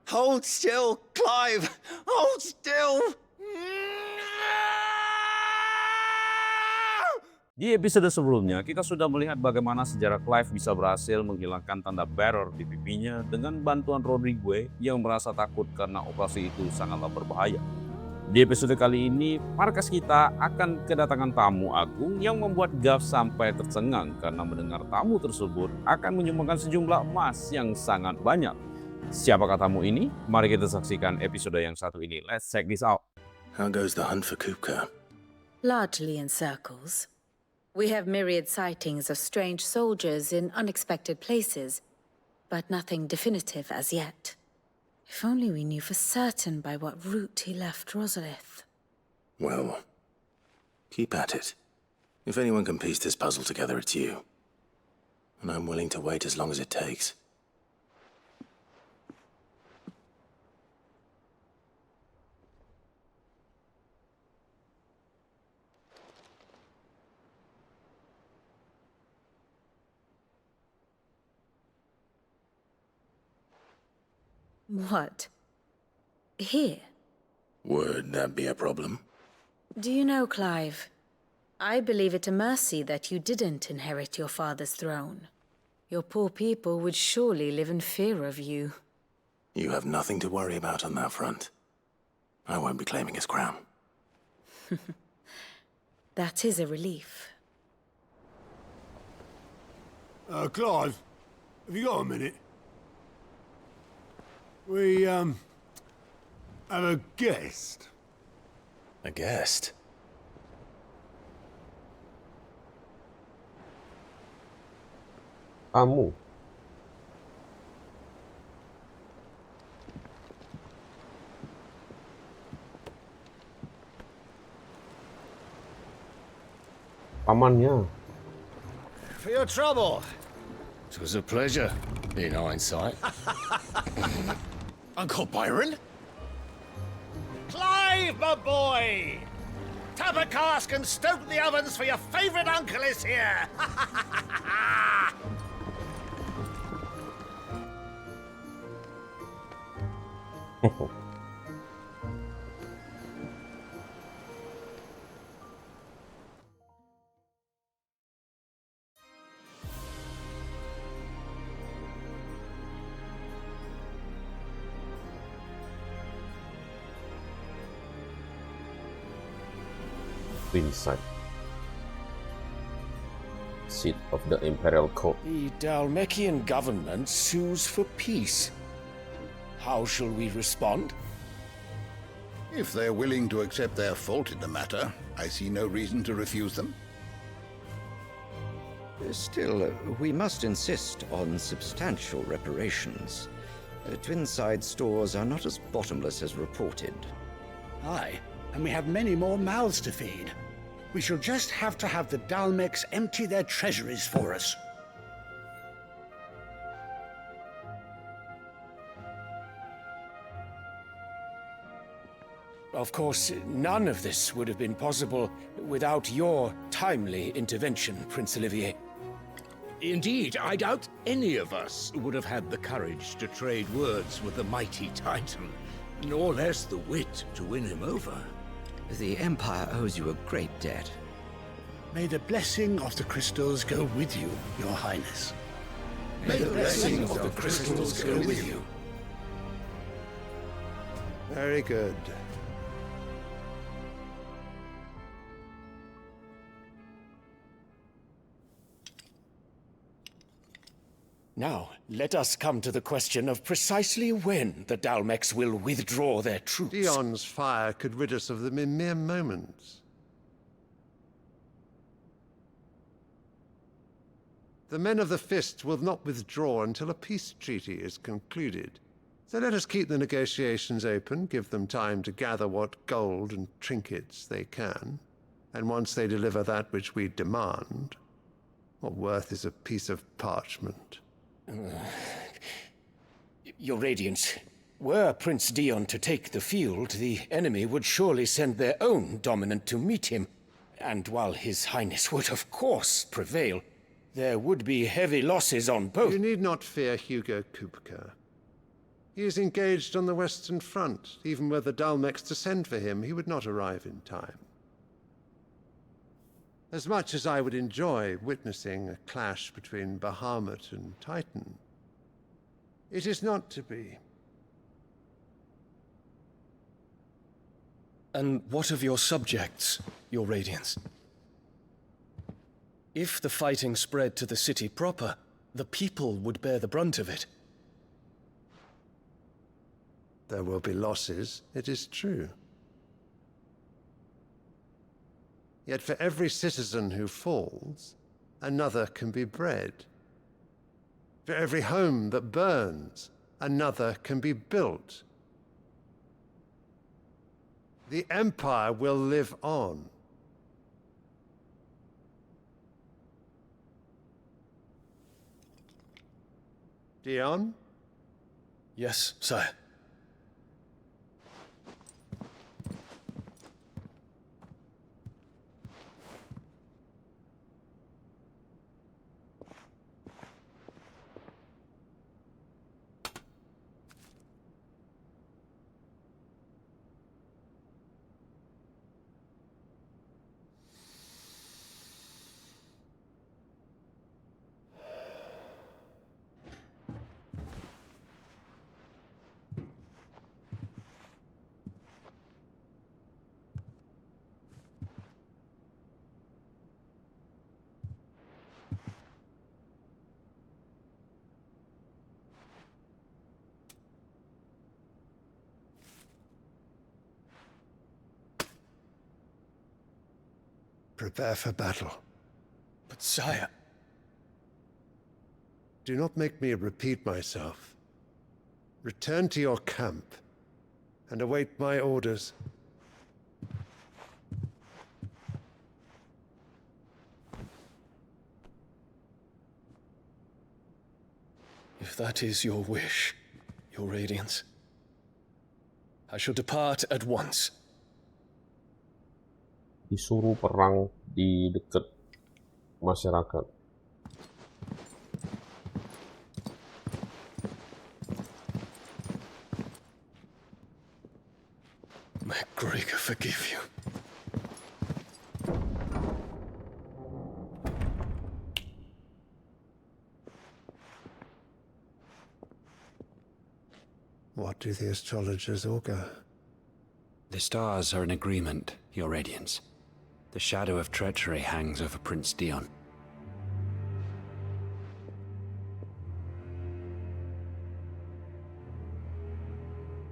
Hold still, Clive! Hold still! Di episode sebelumnya, kita sudah melihat bagaimana sejarah Clive bisa berhasil menghilangkan tanda barrier di pipinya dengan bantuan Rodrigue yang merasa takut karena operasi itu sangatlah berbahaya. Di episode kali ini, markas kita akan kedatangan tamu agung yang membuat Gav sampai tercengang karena mendengar tamu tersebut akan menyumbangkan sejumlah emas yang sangat banyak. Siapakah tamu ini? Mari kita saksikan episode yang satu ini. Let's check this out. How goes the hunt for Kupka? Largely in circles. We have myriad sightings of strange soldiers in unexpected places, but nothing definitive as yet. If only we knew for certain by what route he left Rosalith. Well, keep at it. If anyone can piece this puzzle together, it's you. And I'm willing to wait as long as it takes. What? Here? Would that be a problem? Do you know, Clive? I believe it a mercy that you didn't inherit your father's throne. Your poor people would surely live in fear of you. You have nothing to worry about on that front. I won't be claiming his crown. That is a relief. Clive, have you got a minute? We, have a guest. A guest? Tamu. Pamannya. For your trouble. It was a pleasure, in hindsight. Uncle Byron? Clive, my boy! Tap a cask and stoke the ovens for your favourite uncle is here! Inside. Seat of the Imperial Court. The Dalmekian government sues for peace. How shall we respond? If they're willing to accept their fault in the matter, I see no reason to refuse them. Still, we must insist on substantial reparations. Twinside stores are not as bottomless as reported. Aye, and we have many more mouths to feed. We shall just have to have the Dalmecs empty their treasuries for us. Of course, none of this would have been possible without your timely intervention, Prince Olivier. Indeed, I doubt any of us would have had the courage to trade words with the mighty Titan, nor less the wit to win him over. The Empire owes you a great debt. May the blessing of the crystals go with you, Your Highness. May the blessing of the crystals go with you. Very good. Now, let us come to the question of precisely when the Dalmecs will withdraw their troops. Dion's fire could rid us of them in mere moments. The men of the Fist will not withdraw until a peace treaty is concluded. So let us keep the negotiations open, give them time to gather what gold and trinkets they can. And once they deliver that which we demand, what worth is a piece of parchment? Your Radiance, were Prince Dion to take the field, the enemy would surely send their own dominant to meet him. And while His Highness would of course prevail, there would be heavy losses on both. You need not fear Hugo Kupka. He is engaged on the Western Front. Even were the Dalmex to send for him, he would not arrive in time. As much as I would enjoy witnessing a clash between Bahamut and Titan, it is not to be. And what of your subjects, Your Radiance? If the fighting spread to the city proper, the people would bear the brunt of it. There will be losses, it is true. Yet for every citizen who falls, another can be bred. For every home that burns, another can be built. The Empire will live on. Dion? Yes, sire. Prepare for battle. But sire... Do not make me repeat myself. Return to your camp and await my orders. If that is your wish, Your Radiance, I shall depart at once. Disuruh perang di dekat masyarakat. May Gregor forgive you. What do the astrologers augur? The stars are in agreement, Your Radiance. The shadow of treachery hangs over Prince Dion.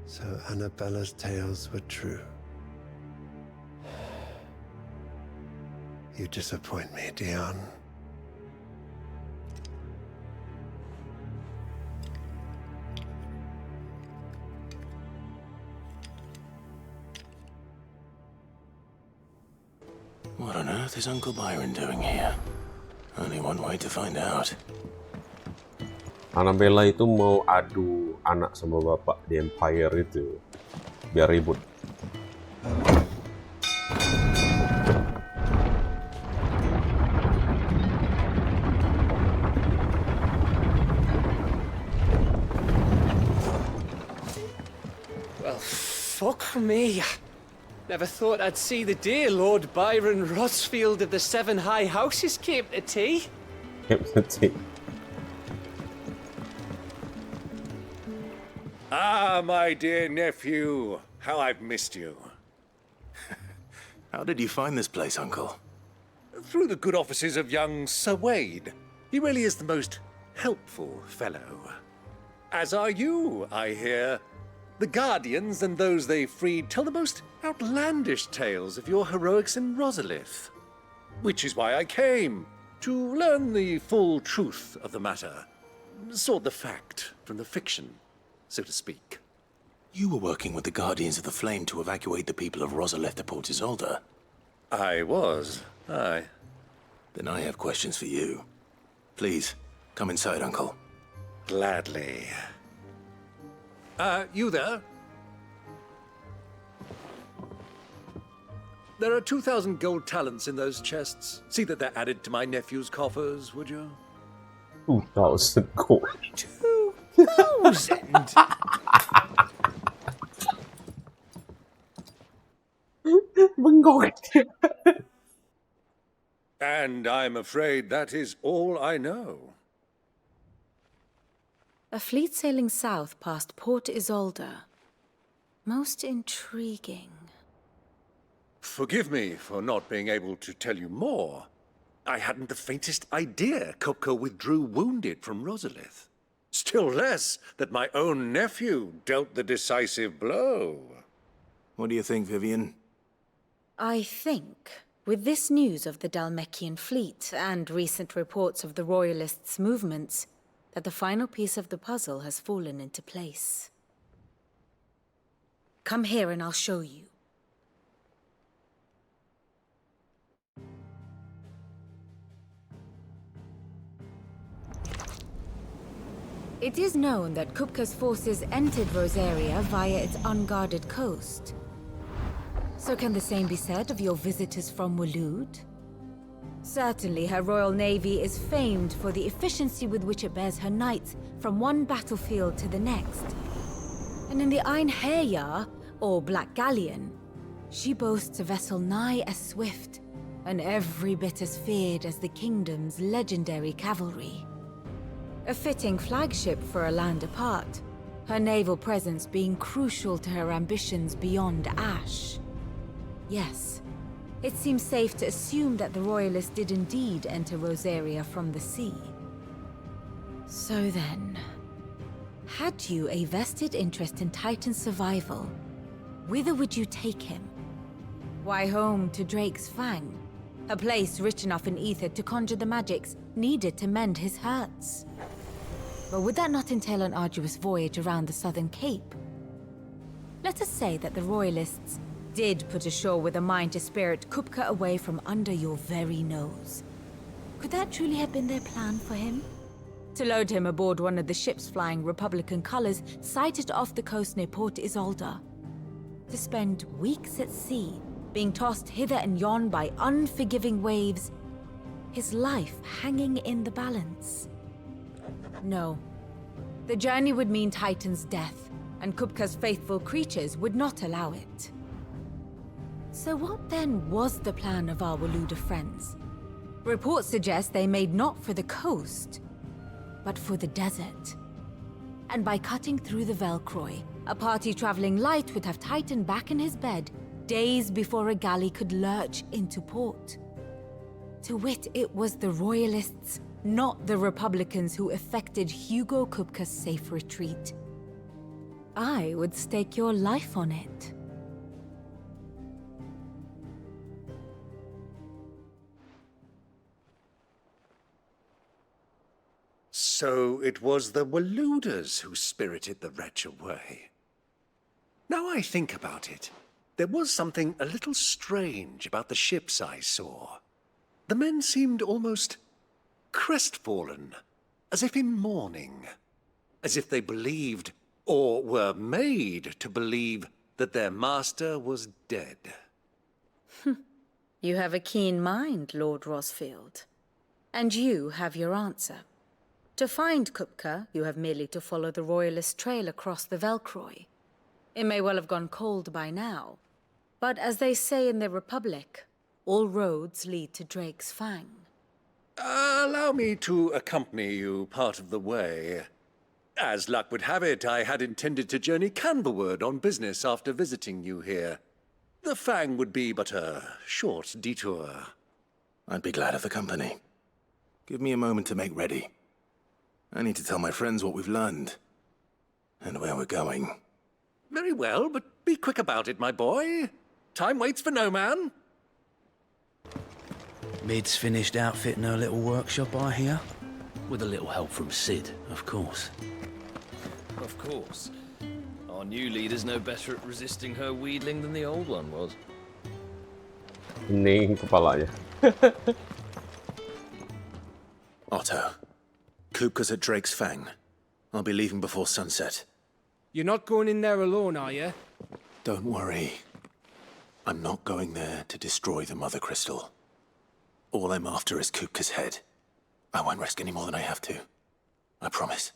So Annabella's tales were true. You disappoint me, Dion. What on earth is Uncle Byron doing here? Only one way to find out. Annabella itu mau adu anak sama bapak di Empire itu, biar ribut. Well, fuck me. Never thought I'd see the day Lord Byron Rosfield of the Seven High Houses came to tea. Ah, my dear nephew, how I've missed you. How did you find this place, Uncle? Through the good offices of young Sir Wade. He really is the most helpful fellow. As are you, I hear. The Guardians and those they freed tell the most outlandish tales of your heroics in Rosalith. Which is why I came, to learn the full truth of the matter. Sort the fact from the fiction, so to speak. You were working with the Guardians of the Flame to evacuate the people of Rosalith to Port Isolde. I was, aye. Then I have questions for you. Please, come inside, Uncle. Gladly. You there? There are 2,000 gold talents in those chests. See that they're added to my nephew's coffers, would you? 2,000 gold. 2,000? Bengong. And I'm afraid that is all I know. A fleet sailing south past Port Isolde. Most intriguing. Forgive me for not being able to tell you more. I hadn't the faintest idea Kupka withdrew wounded from Rosalith. Still less that my own nephew dealt the decisive blow. What do you think, Vivian? I think, with this news of the Dhalmekian fleet and recent reports of the Royalists' movements, that the final piece of the puzzle has fallen into place. Come here and I'll show you. It is known that Kupka's forces entered Rosaria via its unguarded coast. So can the same be said of your visitors from Waloed? Certainly her Royal Navy is famed for the efficiency with which it bears her knights from one battlefield to the next. And in the Einherjar, or Black Galleon, she boasts a vessel nigh as swift and every bit as feared as the kingdom's legendary cavalry. A fitting flagship for a land apart, her naval presence being crucial to her ambitions beyond Ash. Yes, it seems safe to assume that the Royalists did indeed enter Rosaria from the sea. So then, had you a vested interest in Titan's survival, whither would you take him? Why, home to Drake's Fang, a place rich enough in ether to conjure the magics needed to mend his hurts. But would that not entail an arduous voyage around the southern cape? Let us say that the Royalists did put ashore with a mind to spirit Kupka away from under your very nose. Could that truly have been their plan for him? To load him aboard one of the ships flying Republican colors sighted off the coast near Port Isolde. To spend weeks at sea, being tossed hither and yon by unforgiving waves, his life hanging in the balance. No. The journey would mean Titan's death, and Kupka's faithful creatures would not allow it. So what then was the plan of our Waloed friends? Reports suggest they made not for the coast, but for the desert. And by cutting through the Velcroy, a party traveling light would have Titan back in his bed days before a galley could lurch into port. To wit, it was the Royalists, not the Republicans, who effected Hugo Kupka's safe retreat. I would stake your life on it. So it was the Waloeders who spirited the wretch away. Now I think about it, there was something a little strange about the ships I saw. The men seemed almost crestfallen, as if in mourning, as if they believed, or were made to believe, that their master was dead. You have a keen mind, Lord Rosfield. And you have your answer. To find Kupka, you have merely to follow the Royalist trail across the Velcroy. It may well have gone cold by now, but as they say in the Republic, all roads lead to Drake's Fang. Allow me to accompany you part of the way. As luck would have it, I had intended to journey Canberward on business after visiting you here. The Fang would be but a short detour. I'd be glad of the company. Give me a moment to make ready. I need to tell my friends what we've learned, and where we're going. Very well, but be quick about it, my boy. Time waits for no man. Mid's finished outfitting her little workshop, I hear. With a little help from Sid, of course. Of course. Our new leader's no better at resisting her wheedling than the old one was. Hening kepalanya. Otto, Kupka's at Drake's Fang. I'll be leaving before sunset. You're not going in there alone, are you? Don't worry. I'm not going there to destroy the Mother Crystal. All I'm after is Kupka's head. I won't risk any more than I have to. I promise.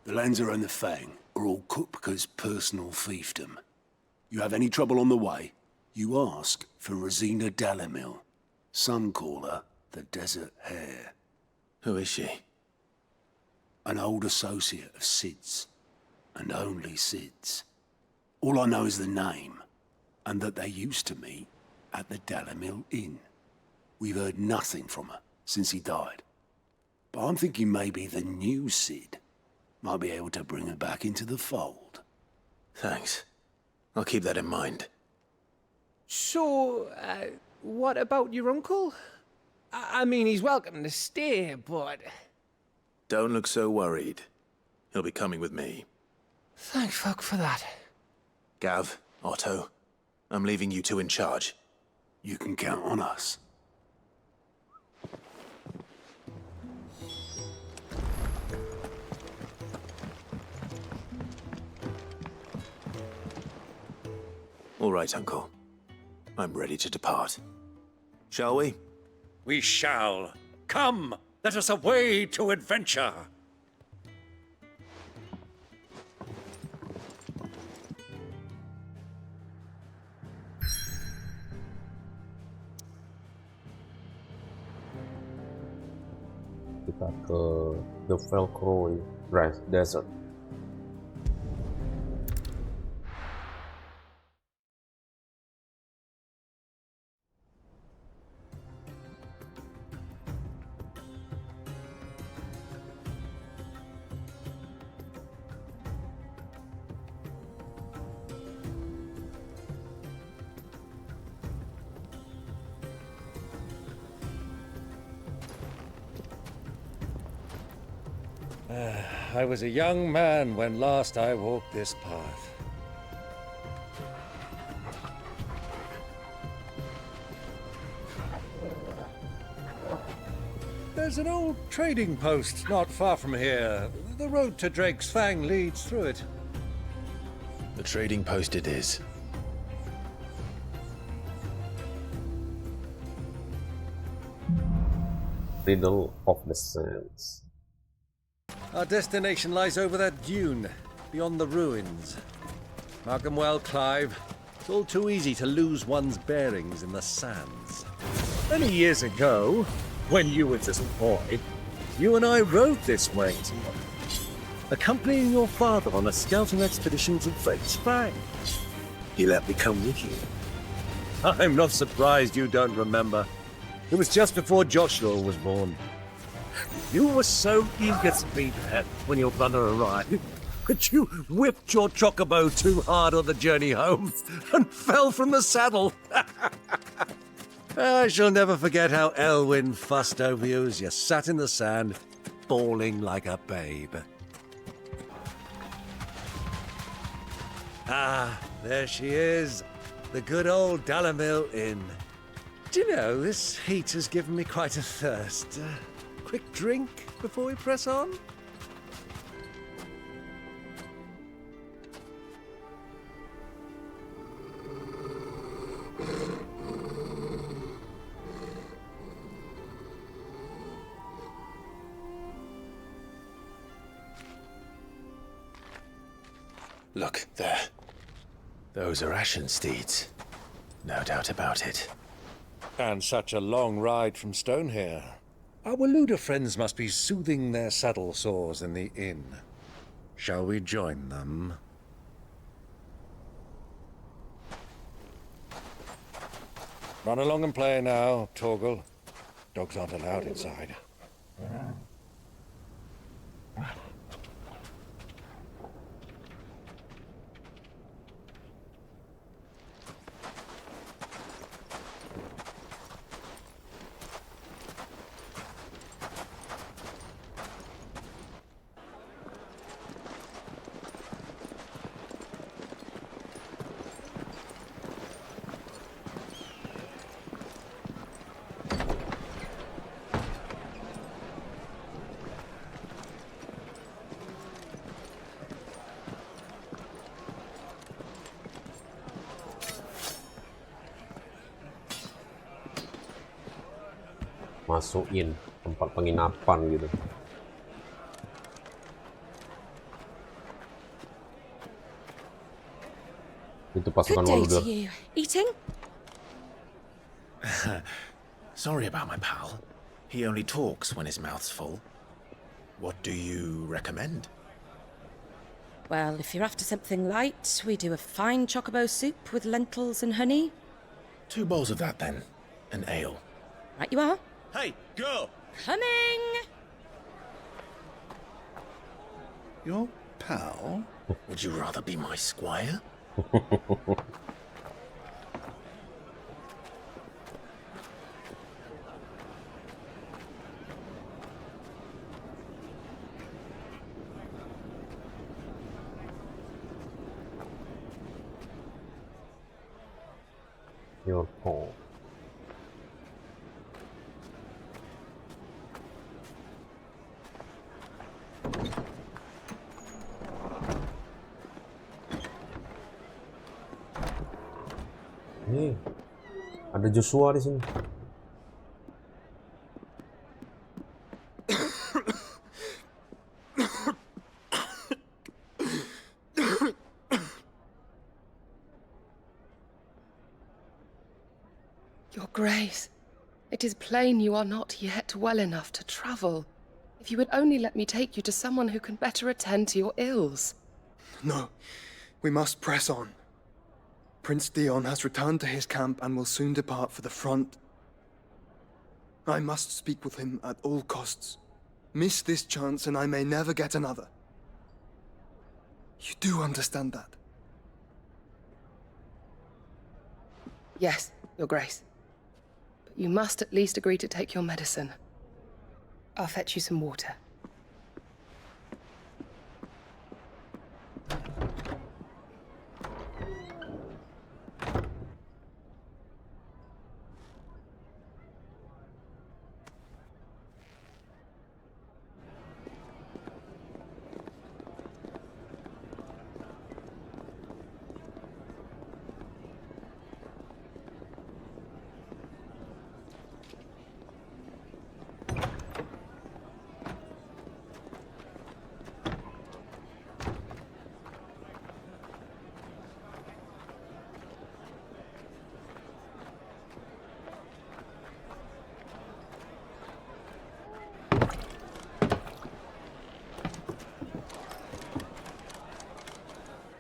The lands around the Fang are all Kupka's personal fiefdom. You have any trouble on the way, You ask for Rosina Dalamil. Some call her the Desert Hare. Who is she? An old associate of Sid's. And only Sid's. All I know is the name, and that they used to meet at the Dalamil Inn. We've heard nothing from her since he died. But I'm thinking maybe the new Sid might be able to bring her back into the fold. Thanks. I'll keep that in mind. So, what about your uncle? I mean, he's welcome to stay, but... Don't look so worried. He'll be coming with me. Thank fuck for that. Gav, Otto, I'm leaving you two in charge. You can count on us. All right, Uncle. I'm ready to depart. Shall we? We shall. Come, let us away to adventure. Kita ke The Velcro Desert. I was a young man when last I walked this path. There's an old trading post not far from here. The road to Drake's Fang leads through it. The trading post it is. Riddle of the Sands. Our destination lies over that dune, beyond the ruins. Mark 'em well, Clive. It's all too easy to lose one's bearings in the sands. Many years ago, when you were just a boy, you and I rode this way together, accompanying your father on a scouting expedition to Drake's Fang. He let me come with you. I'm not surprised you don't remember. It was just before Joshua was born. You were so eager to be there when your brother arrived, but you whipped your chocobo too hard on the journey home and fell from the saddle. I shall never forget how Elwyn fussed over you as you sat in the sand, bawling like a babe. Ah, there she is, the good old Dalamil Inn. Do you know, this heat has given me quite a thirst. Quick drink before we press on? Look, there. Those are Ashen Steeds. No doubt about it. And such a long ride from Stonehere. Our Waloed friends must be soothing their saddle sores in the inn. Shall we join them? Run along and play now, Torgal. Dogs aren't allowed inside. Masukin tempat penginapan gitu. Itu pasukan Good day Waloed. to you. Eating? Sorry about my pal. He only talks when his mouth's full. What do you recommend? Well, if you're after something light, we do a fine chocobo soup with lentils and honey. 2 bowls of that, then. An ale. Right you are. Hey, girl! Coming! Your pal? Would you rather be my squire? Your paw. Nih, ada Joshua di sini. Your Grace, it is plain you are not yet well enough to travel. If you would only let me take you to someone who can better attend to your ills. No, we must press on. Prince Dion has returned to his camp and will soon depart for the front. I must speak with him at all costs. Miss this chance and I may never get another. You do understand that? Yes, Your Grace. But you must at least agree to take your medicine. I'll fetch you some water.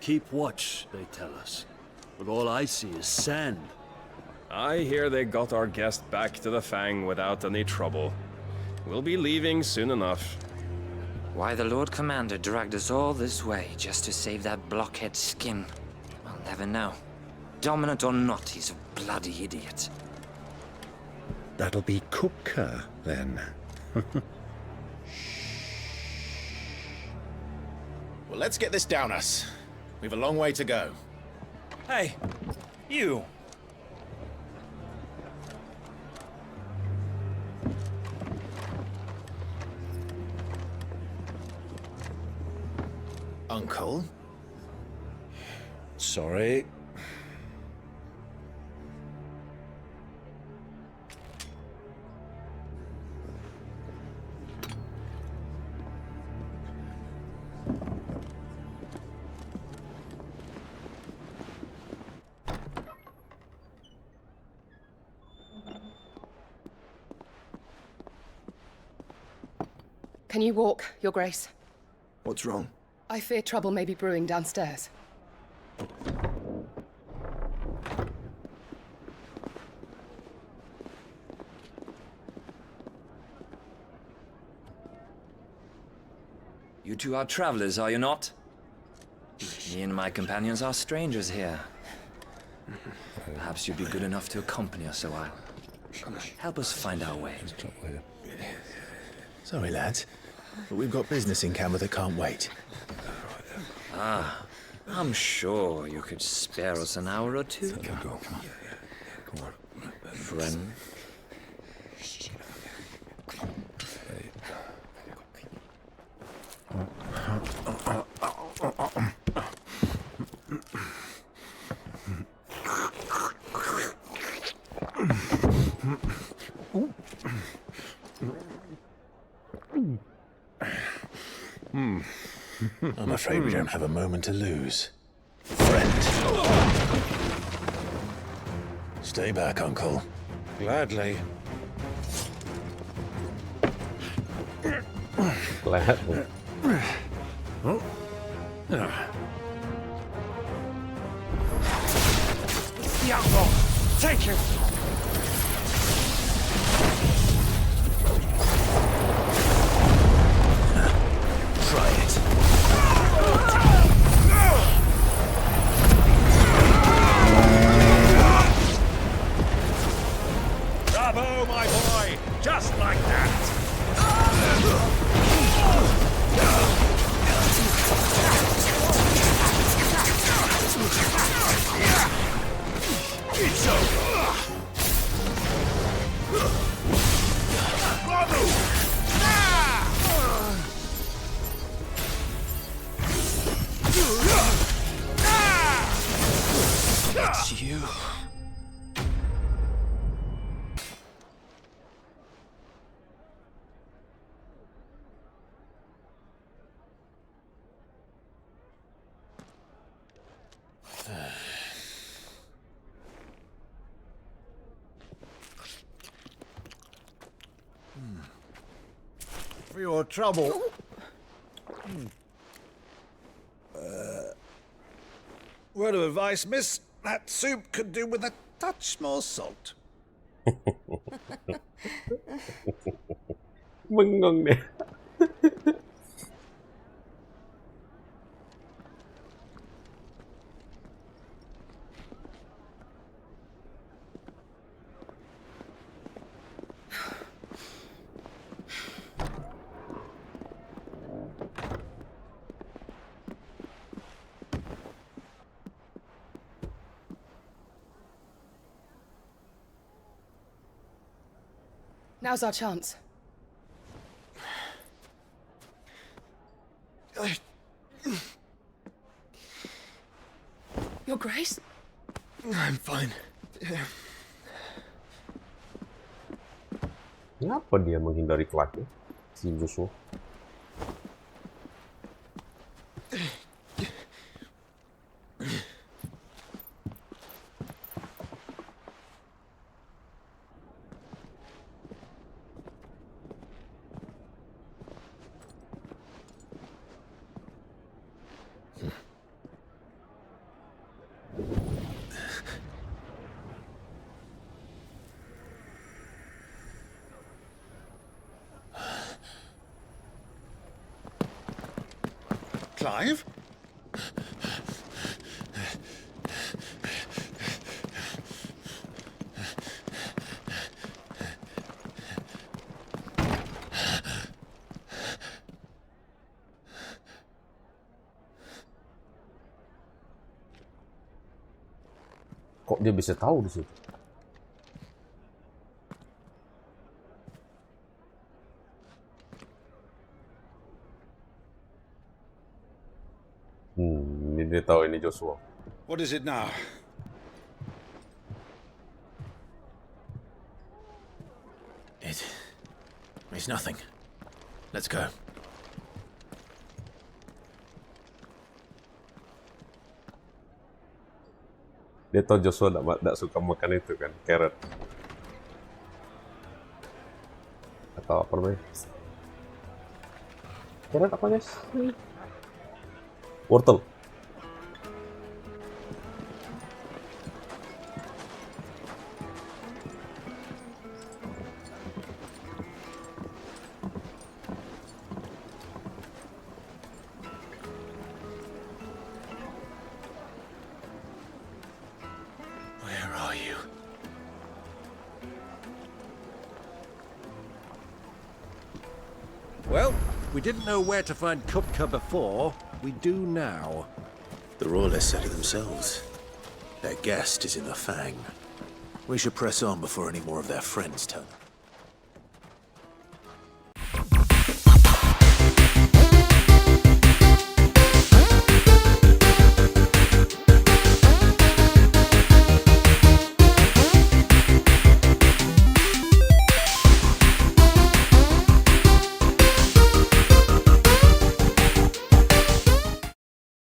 Keep watch, they tell us. But all I see is sand. I hear they got our guest back to the Fang without any trouble. We'll be leaving soon enough. Why the Lord Commander dragged us all this way just to save that blockhead skin, I'll never know. Dominant or not, he's a bloody idiot. That'll be Kupka, then. Well, let's get this down us. We've a long way to go. Hey, you! Uncle? Sorry. Can you walk, Your Grace? What's wrong? I fear trouble may be brewing downstairs. You two are travelers, are you not? Me and my companions are strangers here. Perhaps you'd be good enough to accompany us a while. Help us find our way. Sorry, lads, but we've got business in camera that can't wait. Ah, I'm sure you could spare us an hour or two. Come on. Friend. I'm afraid we don't have a moment to lose. Friend. Stay back, Uncle. Gladly. Gladly. The outlaw! Take him! Try it. Bravo, my boy! Just like that! It's over! Bravo! It's you. For your trouble. Word of advice, miss. That soup could do with a touch more salt. Bengong dia. Now's our chance. Your Grace? I'm fine. Kenapa dia menghindari Clive? Si Joshua. Clive? Kok dia bisa tahu di situ? Dia tahu ini Joshua. What is it now? It's nothing. Let's go. Dia tahu Joshua tak suka makan itu kan, carrot. Atau apa namanya? Carrot apa guys? Wortel. Well, we didn't know where to find Kupka before. We do now. The Royalists said it themselves. Their guest is in the Fang. We should press on before any more of their friends turn up.